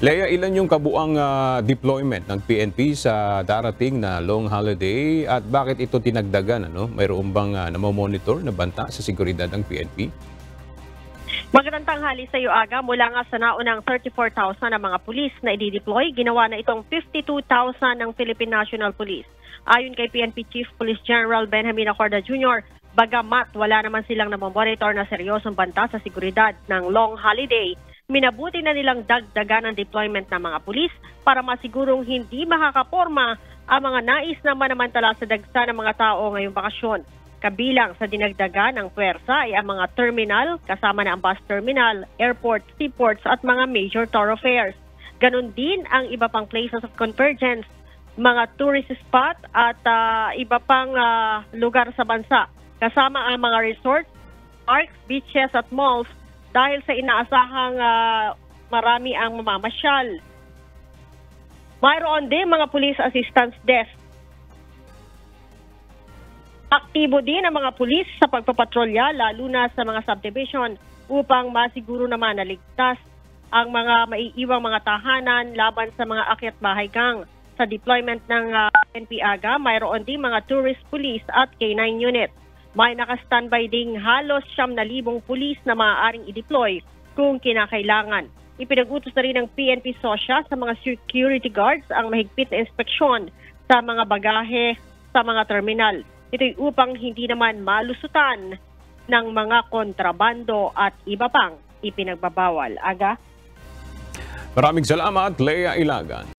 Lea, ilan yung kabuang deployment ng PNP sa darating na long holiday at bakit ito tinagdagan? Mayroon bang namomonitor na banta sa seguridad ng PNP? Magandang tanghali sa iyo, Aga. Mula nga sa naunang 34,000 na mga pulis na i-deploy, ginawa na itong 52,000 ng Philippine National Police. Ayon kay PNP Chief Police General Benjamin Acorda Jr., bagamat wala naman silang namomonitor na seryosong banta sa seguridad ng long holiday, minabuti na nilang dagdagan ang deployment ng mga pulis para masigurong hindi makakaporma ang mga nais na manamantala sa dagsa ng mga tao ngayong bakasyon. Kabilang sa dinagdagan ng puwersa ay ang mga terminal, kasama na ang bus terminal, airport, seaports at mga major thoroughfares. Ganon din ang iba pang places of convergence, mga tourist spot at iba pang lugar sa bansa. Kasama ang mga resorts, parks, beaches at malls dahil sa inaasahang marami ang mamamasyal. Mayroon din mga police assistance desk. Aktibo din ang mga pulis sa pagpapatrolya lalo na sa mga subdivision upang masiguro naman na ligtas ang mga maiiwang mga tahanan laban sa mga akyat bahay gang. Sa deployment ng PNP Aga, mayroon din mga tourist police at K9 unit. May naka-standby ding halos 9,000 pulis na maaaring i-deploy kung kinakailangan. Ipinag-utos na rin ng PNP SOSYA sa mga security guards ang mahigpit na inspeksyon sa mga bagahe sa mga terminal. Ito'y upang hindi naman malusutan ng mga kontrabando at iba pang ipinagbabawal. Aga? Maraming salamat, Lea Ilagan.